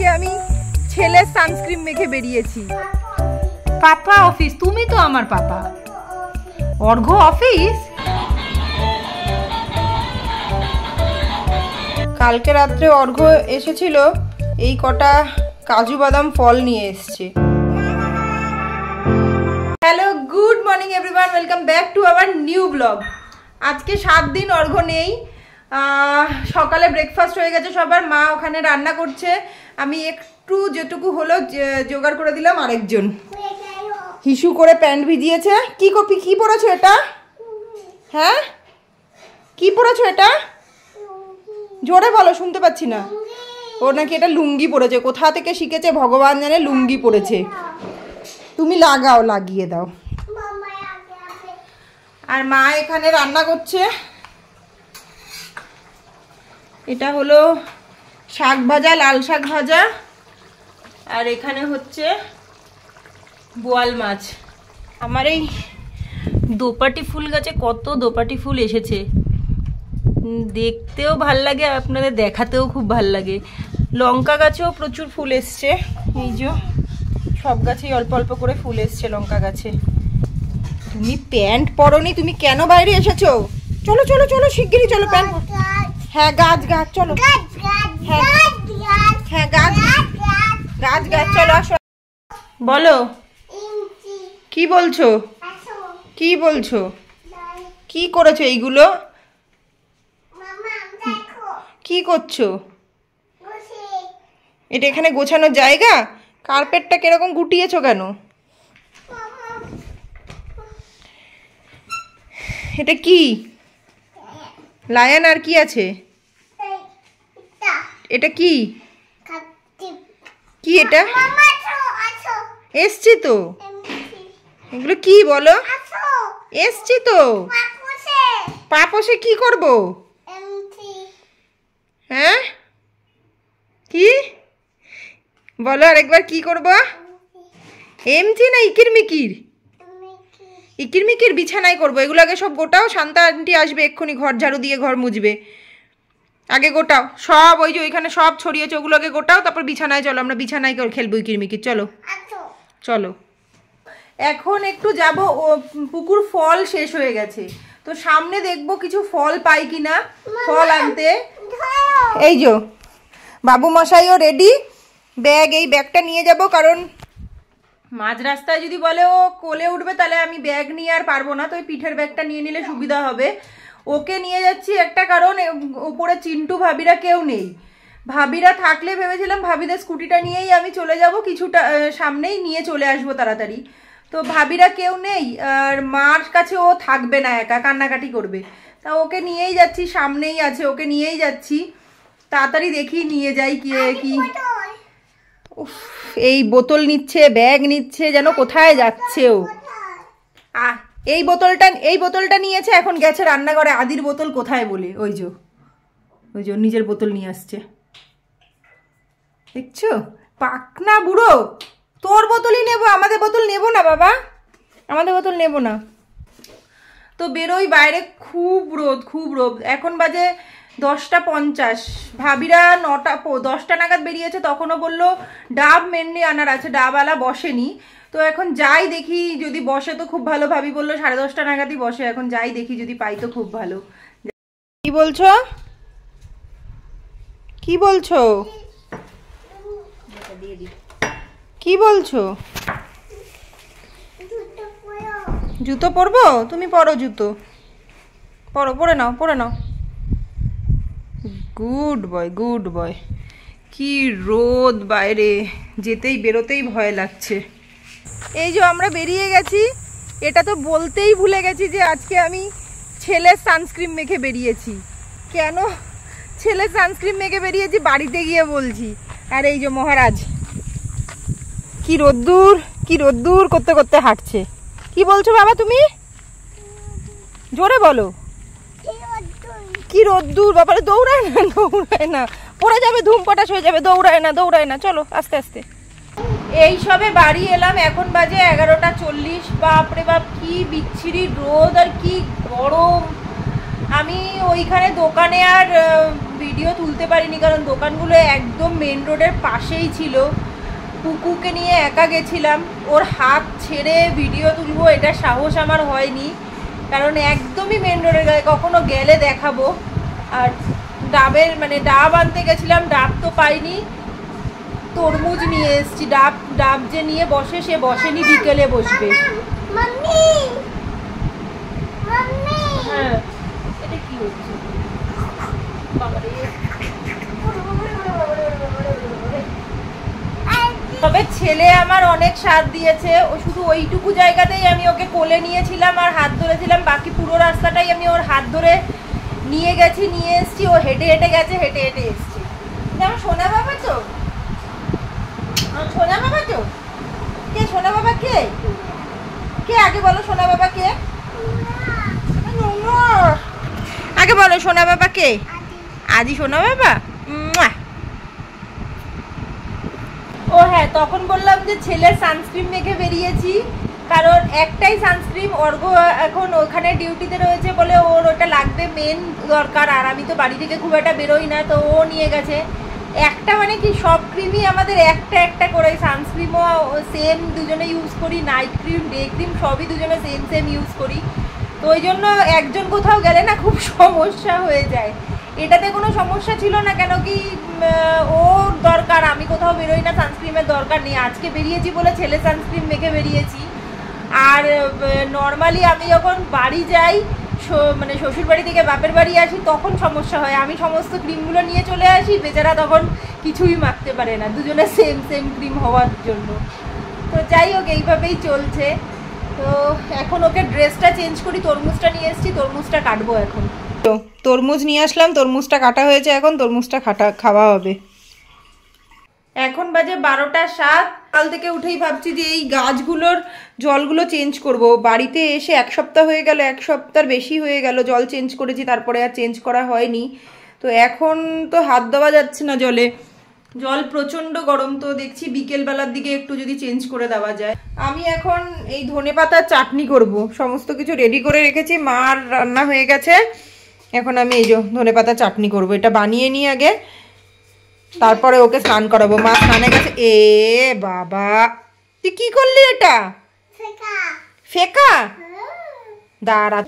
আজকে আমি ছেলের সানস্ক্রিন মেখে বেরিয়েছি। পাপা অফিস, তুমি তো আমার পাপা। অর্ঘ অফিস? কালকে রাত্রে অর্ঘ এসেছিল, এই কটা কাজু বাদাম ফল নিয়ে এসছে। Hello, good morning everyone, welcome back to our new blog. আজকে 7 দিন অর্ঘ নেই। সকালে ব্রেকফাস্ট হয়ে গেছে সবার, মা ওখানে রান্না করছে, আমি একটু যেটুকু হলো জোগাড় করে দিলাম। আরেকজন হিসু করে প্যান্ট ভিজিয়েছে। কি কপি, কি পরেছো এটা? হ্যাঁ, কি পরেছো এটা? জোরে বলো, শুনতে পাচ্ছি না। ও নাকি এটা লুঙ্গি পরেছে, কোথা থেকে শিখেছে ভগবান জানে, লুঙ্গি পরেছে। তুমি লাগাও, লাগিয়ে দাও। আর মা এখানে রান্না করছে, এটা হলো শাক ভাজা, লাল শাক ভাজা, আর এখানে হচ্ছে বোয়াল মাছ। আমার এই দোপাটি ফুল গাছে কত দোপাটি ফুল এসেছে, দেখতেও ভাল লাগে, আপনাদের দেখাতেও খুব ভাল লাগে। লঙ্কা গাছেও প্রচুর ফুল এসছে, এই যে সব গাছেই অল্প অল্প করে ফুল এসছে লঙ্কা গাছে। তুমি প্যান্ট পরোনি, তুমি কেন বাইরে এসেছো? চলো চলো চলো, শিগগিরই চলো। প্যান্ট, হ্যাঁ গাছ গাছ, চলো। হ্যাঁ গাছ গাছ গাছ, চলো আসো। বলো, কি বলছো? কি বলছো? কি করেছো এইগুলো? কি করছো? এটা এখানে গোছানোর জায়গা? কার্পেটটা কিরকম গুটিয়েছো কেন? এটা কি লায়ন? আর কি আছে এটা? কি কি এটা? এসছি তো। এগুলো কি বলো? এসছি তো। পাপোসে কি করব? হ্যাঁ, কি বলো আরেকবার, কি করব? এমছি না ইকির মিকির? ইকির মিকির বিছানায় করবো। এগুলো আগে সব গোটাও, শান্তা আন্টি আসবে এক্ষুনি ঘর ঝাড়ু দিয়ে ঘর মুছবে। আগে গোটাও সব, ওই যে ওইখানে সব ছড়িয়েছে, ওগুলো আগে গোটাও, তারপর বিছানায় চলো, আমরা বিছানায় খেলবো ইকির মিকির। চলো চলো। এখন একটু যাব, ও পুকুর ফল শেষ হয়ে গেছে, তো সামনে দেখবো কিছু ফল পাই কিনা, ফল আনতে। এই যে বাবু মশাইও রেডি, ব্যাগ, এই ব্যাগটা নিয়ে যাব, কারণ মাঝ রাস্তায় যদি বলে ও কোলে উঠবে তাহলে আমি ব্যাগ নিয়ে আর পারবো না, তো ওই পিঠের ব্যাগটা নিয়ে নিলে সুবিধা হবে। ওকে নিয়ে যাচ্ছি একটা কারণ, উপরে চিন্টু ভাবিরা কেউ নেই। ভাবিরা থাকলে ভেবেছিলাম ভাবিদের স্কুটিটা নিয়েই আমি চলে যাব, কিছুটা সামনেই নিয়ে চলে আসবো তাড়াতাড়ি। তো ভাবিরা কেউ নেই, আর মার কাছে ও থাকবে না, একা কান্নাকাটি করবে, তা ওকে নিয়েই যাচ্ছি, সামনেই আছে, ওকে নিয়েই যাচ্ছি। তাড়াতাড়ি দেখি নিয়ে যাই কি কি। উফ, এই বোতল নিচ্ছে, ব্যাগ নিচ্ছে, যেন কোথায় যাচ্ছে ও। এই বোতলটা নিয়েছে, এখন গেছে রান্নাঘরে আদির বোতল কোথায় বলে, ওই যে নিজের বোতল নিয়ে আসছে, দেখছো? পাকনা বুড়ো, তোর বোতলই নেবো, আমাদের বোতল নেবো না বাবা, আমাদের বোতল নেবো না। তো বেরোই বাইরে, খুব রোদ, খুব রোদ। এখন বাজে 10টা 50। ভাবিরা 10টা নাগাদ বেরিয়েছে, তখনও বললো ডাব মেনলি আনার আছে, ডাবওয়ালা বসেনি। তো এখন যাই দেখি, যদি বসে তো খুব ভালো। ভাবি বললো 10:30 নাগাদই বসে, এখন যাই দেখি, যদি পাই তো খুব ভালো। কি বলছো? কি বলছো? কি বলছো? জুতো পরবো? তুমি পরো জুতো, পরো, পরে নাও, পরে নাও। Good boy, good boy. কি রোদ বাইরে, যেতেই বেরোতেই ভয় লাগছে। এই যে আমরা বেরিয়ে গেছি, এটা তো বলতেই ভুলে গেছি যে আজকে আমি ছেলের সানস্ক্রিন মেখে বেরিয়েছি। কেন ছেলের সানস্ক্রিন মেখে বেরিয়েছি বাড়িতে গিয়ে বলছি। আর এই যে মহারাজ কি রোদ্দুর করতে করতে হাঁটছে। কি বলছো বাবা তুমি? জোরে বলো। কি রোদ্দুর বাবা, দৌড়ায় না, পড়ে যাবে, ধুমপটাশ হয়ে যাবে, দৌড়ায় না। চলো আস্তে আস্তে। এই সবে বাড়ি এলাম, এখন বাজে 11টা 40। বাপরে বাপ, কি বিচ্ছিরি রোদ আর কি গরম। আমি ওইখানে দোকানে আর ভিডিও তুলতে পারিনি, কারণ দোকানগুলো একদম মেন রোডের পাশেই ছিল। কুকুকে নিয়ে একা গেছিলাম, ওর হাত ছেড়ে ভিডিও তুলবো এটা সাহস আমার হয়নি, কারণ একদমই মেন রোডের গায়ে। কখনো গেলে দেখাবো। আর ডাবের ডাব আনতে গেছিলাম, ডাব তো পাইনি, তরমুজ নিয়ে এসেছি। ডাব যে নিয়ে বসে সে বসেনি, বিকেলে বসবে। হ্যাঁ, এটা কি হচ্ছে? তবে ছেলে আমার অনেক সাথ দিয়েছে। ও শুধু ওইটুকু জায়গাতেই আমি ওকে কোলে নিয়েছিলাম আর হাত ধরেছিলাম, বাকি পুরো রাস্তাটাই আমি ওর হাত ধরে নিয়ে গেছি, নিয়ে এসছি। ও হেঁটে হেঁটে গেছে, হেঁটে হেঁটে এসছি। আমার সোনা বাবা তো, সোনা বাবা তো। কে সোনা বাবা? কে কে আগে বলো, সোনা বাবা কে? আগে বলো সোনা বাবা কে? আদি সোনা বাবা। ও হ্যাঁ, তখন বললাম যে ছেলের সানস্ক্রিন মেখে বেরিয়েছি, কারণ একটাই সানস্ক্রিন। অর্ঘ্য এখন ওখানে ডিউটিতে রয়েছে বলে ওর ওটা লাগবে, মেন দরকার। আর আমি তো বাড়ি থেকে খুব একটা বেরোই না, তো ও নিয়ে গেছে একটা। কি সব ক্রিমই আমাদের একটা একটা করে, সানস্ক্রিনও সেম দুজনে ইউজ করি, নাইট ক্রিম, ডে ক্রিম সবই দুজনে সেম ইউজ করি। তো ওই জন্য একজন কোথাও গেলে না খুব সমস্যা হয়ে যায়। এটাতে কোনো সমস্যা ছিল না, কেন কি ওর দরকার, আমি কোথাও বেরোই না, সানস্ক্রিনের দরকার নেই। আজকে বেরিয়েছি বলে ছেলে সানস্ক্রিন মেখে বেরিয়েছি। আর নর্মালি আমি যখন বাড়ি যাই, শ্বশুর বাড়ি থেকে বাপের বাড়ি আসি, তখন সমস্যা হয়। আমি সমস্ত ক্রিমগুলো নিয়ে চলে আসি, বেচারা তখন কিছুই মাখতে পারে না, দুজনে সেম ক্রিম হওয়ার জন্য। তো যাই হোক, এইভাবেই চলছে। তো এখন ওকে ড্রেসটা চেঞ্জ করি, তরমুজটা নিয়ে এসেছি, তরমুজটা কাটবো এখন। তো তরমুজ নিয়ে আসলাম, তরমুজটা কাটা হয়েছে, এখন তরমুজটা খাওয়া হবে। এখন বাজে 12টা 7। কাল থেকে উঠেই ভাবছি যে এই গাছগুলোর জলগুলো চেঞ্জ করব। বাড়িতে এসে 1 সপ্তাহ হয়ে গেল, 1 সপ্তাহ বেশি হয়ে গেল জল চেঞ্জ করেছি, তারপরে আর চেঞ্জ করা হয়নি। তো এখন তো হাত দেওয়া যাচ্ছে না জলে, জল প্রচণ্ড গরম। তো দেখছি বিকেলবেলার দিকে একটু যদি চেঞ্জ করে দেওয়া যায়। আমি এখন এই ধনেপাতার চাটনি করব, সমস্ত কিছু রেডি করে রেখেছি, মার রান্না হয়ে গেছে। এখন আমি এই যে ধনেপাতা চাটনি করব, এটা বানিয়ে নিই আগে, তারপরে ওকে স্নান করাবো। মা স্নানে গেছে। এ বাবা, তুই কি করলি? এটা ফেকা। দাঁড়া,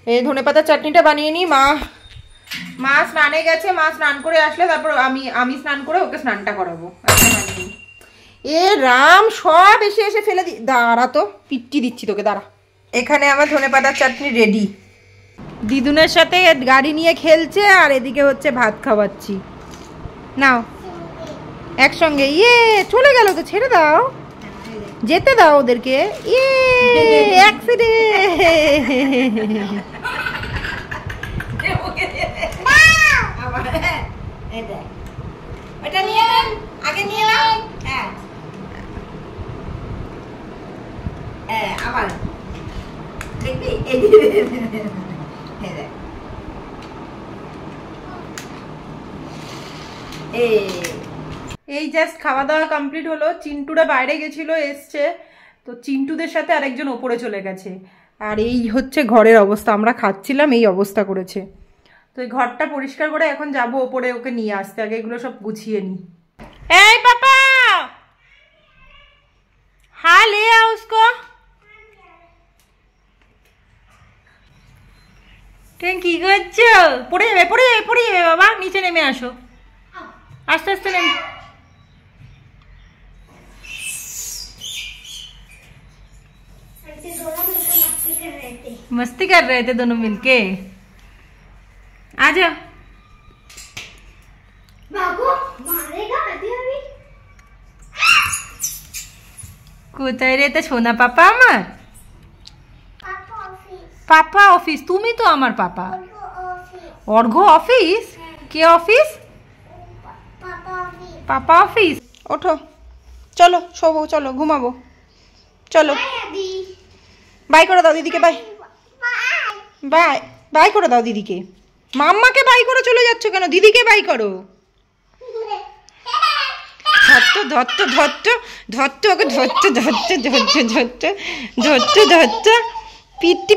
এই ধনেপাতার চাটনিটা বানিয়ে নিই। মা স্নানে গেছে, মা স্নান করে আসলে তারপর আমি স্নান করে ওকে স্নানটা করাবো। এ রাম, সব এসে ফেলে দি। দাঁড়া তো, পিট্টি দিচ্ছি তোকে, দাঁড়া। এখানে আমার ধনেপাতার চাটনি রেডি। দিদুনের সাথে গাড়ি নিয়ে খেলছে, আর এদিকে হচ্ছে ভাত খাওয়াচ্ছি। নাও একসঙ্গে। চলে গেল তো, ছেড়ে দাও, যেতে দাও ওদেরকে। আবার দেখবি, এই জাস্ট খাওয়া দাওয়া কমপ্লিট হলো। চিন্টুরা বাইরে গেছিল, এসছে, তো চিন্টুদের সাথে আরেকজন ওপরে চলে গেছে। আর এই হচ্ছে ঘরের অবস্থা, আমরা খাচ্ছিলাম, এই অবস্থা করেছে। তো এই ঘরটা পরিষ্কার করে এখন যাবো ওপরে ওকে নিয়ে আসতে, আগে এগুলো সব গুছিয়ে নি। এই পাপা, হ্যাঁ লে আও উসকো। তুমি কি করছো? পড়ে যাবে বাবা, নিচে নেমে আসো, আস্তে আস্তে নেমে। मस्ती कर रहे थे दोनों मिलके। आ जाओ। मारेगा अभी। কোথায় রে তা সোনা পাপা আমার? পাপা অফিস। তুমি তো আমার পাপা। অর্ঘ্য অফিস? কে অফিস? পাপা অফিস। ওঠো, চলো শোবো, চলো ঘুমাবো, চলো। বাই করে দাও দিদিকে, বাই বাই বাই করে দাও দিদিকে। মাম্মাকে বাই করে চলে যাচ্ছ কেন? দিদিকে বাই করো। ধরতো ওকে, ধরতো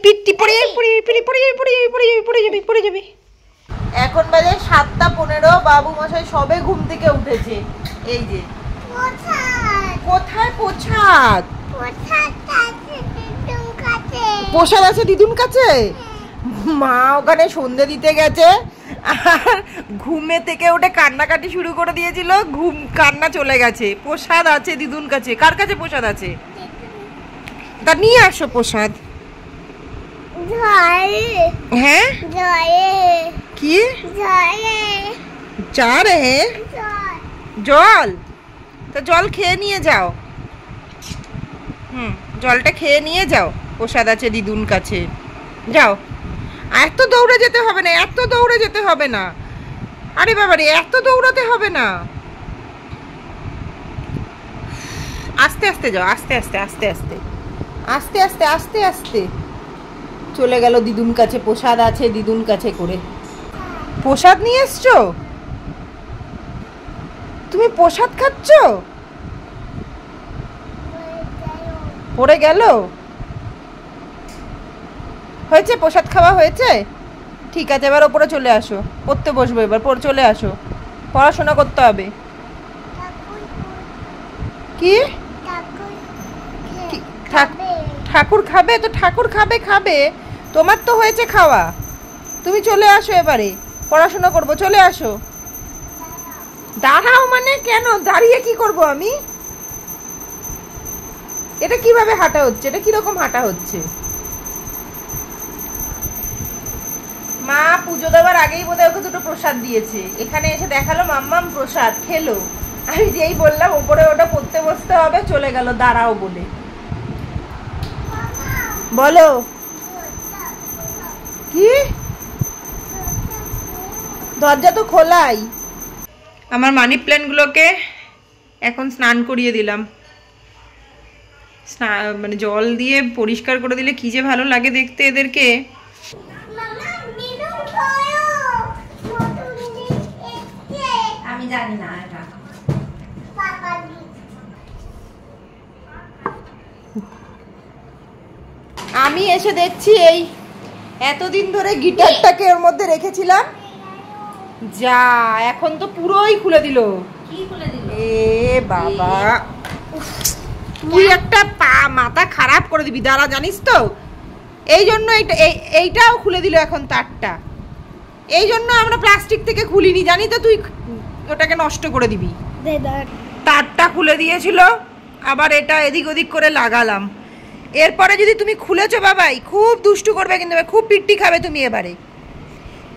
পিটি পড়ে যাবি। এখন বাজে 7:15, বাবু মশাই সবে ঘুম থেকে উঠেছে। এই যে কোথায় প্রসাদ? প্রসাদ আছে দিদুন কাছে। মা ওখানে সন্ধে দিতে গেছে আর ঘুমে থেকে উঠে কান্নাকাটি শুরু করে দিয়েছিল, কান্না চলে গেছে। প্রসাদ আছে দিদুন কাছে। কার কাছে প্রসাদ আছে? তা নিয়ে আসো প্রসাদ। হ্যাঁ কি যা রে? জল? তো জল খেয়ে নিয়ে যাও। জলটা খেয়ে নিয়ে যাও, প্রসাদ আছে দিদুন কাছে। যাও। এত দৌড়ে যেতে হবে না, এত দৌড়ে যেতে হবে না। আরে বাবারে, এত দৌড়াতে হবে না। আস্তে আস্তে যাও, আস্তে আস্তে আস্তে আস্তে আস্তে আস্তে আস্তে আস্তে চলে গেল দিদুন কাছে। প্রসাদ আছে দিদুন কাছে করে। প্রসাদ নিয়ে এসছো? তুমি প্রসাদ খাচ্ছ? পড়ে গেল? হয়েছে? প্রসাদ খাওয়া হয়েছে? ঠিক আছে, এবার ওপরে চলে আসো, পড়তে বসবো। এবার পড়ে চলে আসো, পড়াশোনা করতে হবে। কি ঠাকুর খাবে? তো ঠাকুর খাবে খাবে, তোমার তো হয়েছে খাওয়া। তুমি চলে আসো, এবারে পড়াশোনা করবো, চলে আসো। দাঁড়াও মানে? কেন দাঁড়িয়ে কি করব আমি? এটা কিভাবে হাঁটা হচ্ছে? এটা কিরকম হাঁটা হচ্ছে? মা পুজো দেওয়ার আগেই বোধহয় ওকে দুটো প্রসাদ দিয়েছে। এখানে এসে দেখালো মাম্মাম প্রসাদ খেলো। আমি যেই বললাম ওপরে ওটা পড়তে বসতে হবে, চলে গেল দাঁড়াও বলে। বলো কি? দরজা তো খোলাই। আমার মানি প্ল্যান্টগুলোকে এখন স্নান করিয়ে দিলাম। মানে জল দিয়ে পরিষ্কার করে দিলে কি যে ভালো লাগে দেখতে এদেরকে। আমি জানি না এটা। আমি এসে দেখছি এই এতদিন ধরে গিটারটাকে ওর মধ্যে রেখেছিলাম, যা এখন তো পুরোই খুলে দিল। কি খুলে দিল? এ বাবা, তুই একটা মাথা খারাপ করে দিবি, দাঁড়া। জানিস তো এই জন্য এইটাও খুলে দিল এখন তারটা। এই জন্য আমরা প্লাস্টিক থেকে খুলিনি, জানি তো তুই ওটাকে নষ্ট করে দিবি। তারটা খুলে দিয়েছিল, আবার এটা এদিক ওদিক করে লাগালাম। এরপরে যদি তুমি খুলেছো বাবাই, খুব দুষ্টু করবে কিন্তু, খুব পিট্টি খাবে তুমি এবারে।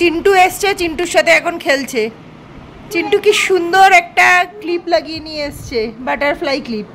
চিন্টু এসছে, চিন্টুর সাথে এখন খেলছে। চিন্টু কি সুন্দর একটা ক্লিপ লাগিয়ে নিয়ে এসছে, বাটারফ্লাই ক্লিপ।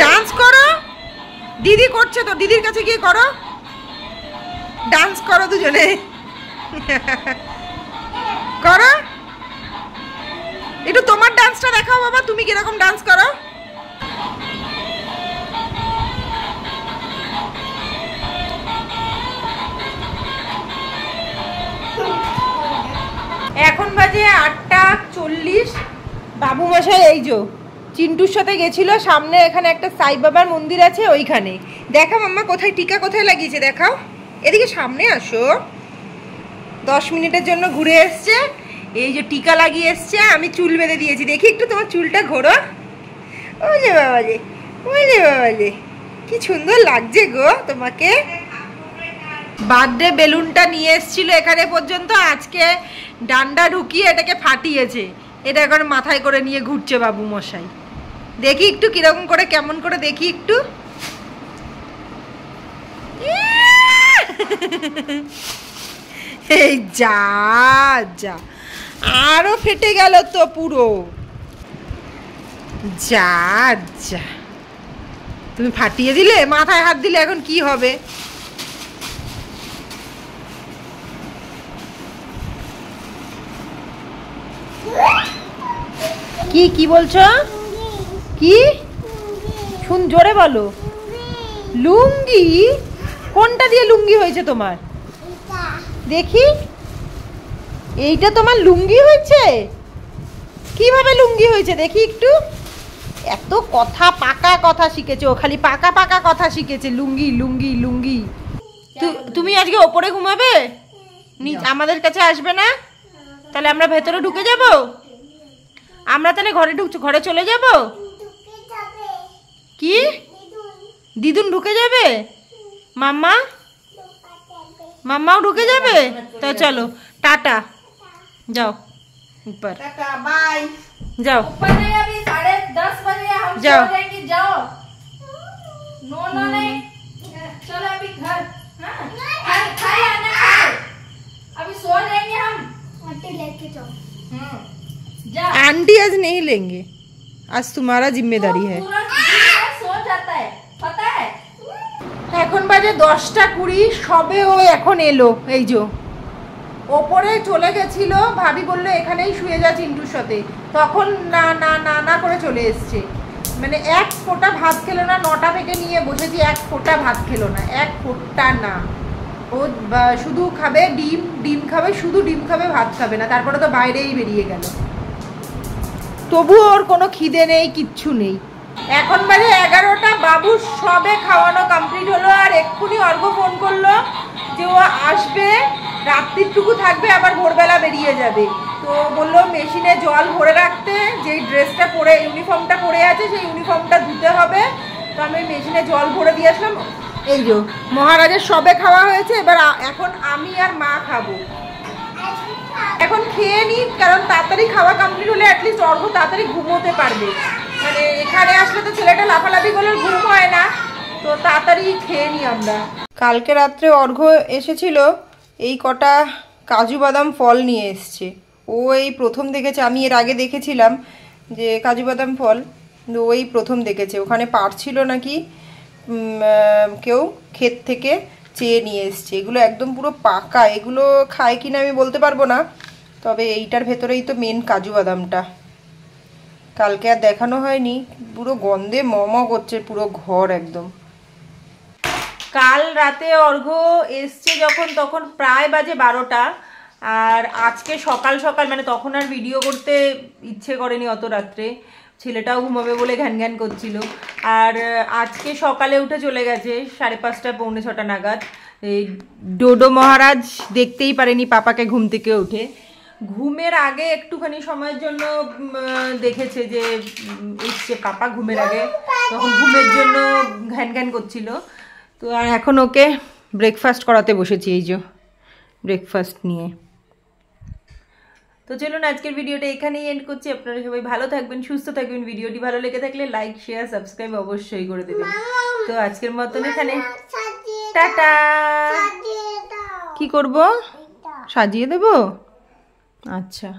ডান্স করো, দিদি করছে তো, দিদির কাছে গিয়ে করো, ডান্স করো দুজনে। করো একটু, তোমার ডান্সটা দেখাও বাবা, তুমি কিরকম ডান্স করো। এখন বাজে 8:40। বাবু মশাই এই যে চিন্টুর সাথে গেছিল, সামনে এখানে একটা সাই বাবার মন্দির আছে, ওইখানে। দেখাও মাম্মা কোথায় টিকা কোথায় লাগিয়েছে, দেখাও। এদিকে সামনে আসো। 10 মিনিটের জন্য ঘুরে এসছে, এই যে টিকা লাগিয়ে এসছে। আমি চুল বেঁধে দিয়েছি, দেখি একটু তোমার চুলটা ঘোরো। ওলে বাবা রে, ওলে বাবা রে, কি সুন্দর লাগছে গো তোমাকে। বার্থডে বেলুনটা নিয়ে এসেছিল এখানে পর্যন্ত, আজকে ডান্ডা ঢুকিয়ে এটাকে ফাটিয়েছে। এটা এখন মাথায় করে নিয়ে ঘুরছে বাবু মশাই। দেখি একটু কিরকম করে, কেমন করে দেখি একটু। এই যা যা, আরো ফেটে গেল তো পুরো। যা যা, তুমি ফাটিয়ে দিলে, মাথায় হাত দিলে এখন কি হবে? কি কি বলছো? কি শুন, জোরে বলো। লুঙ্গি? কোনটা দিয়ে লুঙ্গি হয়েছে তোমার? দেখি, এইটা তোমার লুঙ্গি হয়েছে? কিভাবে লুঙ্গি হয়েছে দেখি একটু। এত কথা, পাকা কথা শিখেছো, খালি পাকা পাকা কথা শিখেছে, লুঙ্গি লুঙ্গি লুঙ্গি। তুমি আজকে ওপরে ঘুমাবে? আমাদের কাছে আসবে না? তাহলে আমরা ভেতরে ঢুকে যাব? আমরা তাহলে ঘরে চলে যাব? কি দিদুন ঢুকে যাবে? মাম্মাও ঢুকে যাবে? তো চলো টাটা, যাও ऊपर, बाय। जाओ ऊपर नहीं, अभी 10:30 बजे हम जाओ। सो जाएंगे। जाओ। नो नहीं, चलो अभी घर। हाँ खाए आना खाओ। अभी सो जाएंगे हम। आंटी लेके जाओ। जाओ। आंटी आज नहीं लेंगे, आज तुम्हारा जिम्मेदारी है। सो जाता है, पता है। এখন বাজে 10:20, সবে ও এখন এলো। এই যে ওপরে চলে গেছিল, ভাবি বললো এখানেই শুয়ে যা চিন্টুর সাথে, তখন না না না না করে চলে এসছে। মানে এক ফোঁটা ভাত খেলো না, 9টা থেকে নিয়ে বসেছি, এক ফোঁটা ভাত খেলো না, এক ফোঁটা না। ও শুধু খাবে ডিম খাবে, শুধু ডিম খাবে, ভাত খাবে না। তারপরে তো বাইরেই বেরিয়ে গেল, তবুও ওর কোনো খিদে নেই, কিচ্ছু নেই। এখন বাজে 11টা, বাবু সবে খাওয়ানো কমপ্লিট হলো। আর এক্ষুনি অর্ঘ ফোন করলো যে ও আসবে, রাত্রিটুকু থাকবে, আবার ভোরবেলা বেরিয়ে যাবে। তো বললো মেশিনে জল ভরে রাখতে, যেই ড্রেসটা পরে ইউনিফর্মটা পরে আছে সেই ইউনিফর্মটা ধুতে হবে। তো আমি মেশিনে জল ভরে দিয়ে আসলাম। এই যে মহারাজের সবে খাওয়া হয়েছে, এবার এখন আমি আর মা খাবো। এখন খেয়ে নিই, কারণ তাড়াতাড়ি খাওয়া কমপ্লিট হলে অ্যাটলিস্ট অর্ঘ তাড়াতাড়ি ঘুমোতে পারবে। মানে এখানে আসলে তো ছেলেটা লাফালাফি করলে ঘুম হয় না, তো তাড়াতাড়ি খেয়ে নিই আমরা। কালকে রাত্রে অর্ঘ এসেছিল, এই কটা কাজু বাদাম ফল নিয়ে এসছে। ও এই প্রথম দেখেছে, আমি এর আগে দেখেছিলাম যে কাজু বাদাম ফল, কিন্তু ওই প্রথম দেখেছে। ওখানে পারছিল নাকি কেউ, ক্ষেত থেকে চেয়ে নিয়ে এসছে। এগুলো একদম পুরো পাকা, এগুলো খায় কিনা আমি বলতে পারবো না, তবে এইটার ভেতরেই তো মেন কাজু বাদামটা। কালকে আর দেখানো হয়নি, পুরো গন্ধে মম করছে পুরো ঘর একদম। কাল রাতে অর্ঘ এসছে যখন, তখন প্রায় বাজে 12টা। আর আজকে সকাল সকাল, মানে তখন আর ভিডিও করতে ইচ্ছে করেনি অত রাত্রে, ছেলেটাও ঘুমাবে বলে ঘ্যান ঘ্যান করছিল। আর আজকে সকালে উঠে চলে গেছে 5:30 পৌনে 6টা নাগাদ। এই ডোডো মহারাজ দেখতেই পারেনি পাপাকে ঘুম থেকে উঠে। ঘুমের আগে একটুখানি সময়ের জন্য দেখেছে যে এসছে পাপা ঘুমের আগে, তখন ঘুমের জন্য ঘ্যান ঘ্যান করছিল। তো আর এখন ওকে ব্রেকফাস্ট করাতে বসেছি, এই যে ব্রেকফাস্ট নিয়ে। তো চলুন আজকের ভিডিওটা এখানেই এন্ড করছি। আপনারা সবাই ভালো থাকবেন, সুস্থ থাকবেন। ভিডিওটি ভালো লেগে থাকলে লাইক শেয়ার সাবস্ক্রাইব অবশ্যই করে দেবেন। তো আজকের মতন এখানে টাটা। কি করব? সাজিয়ে দেব? আচ্ছা।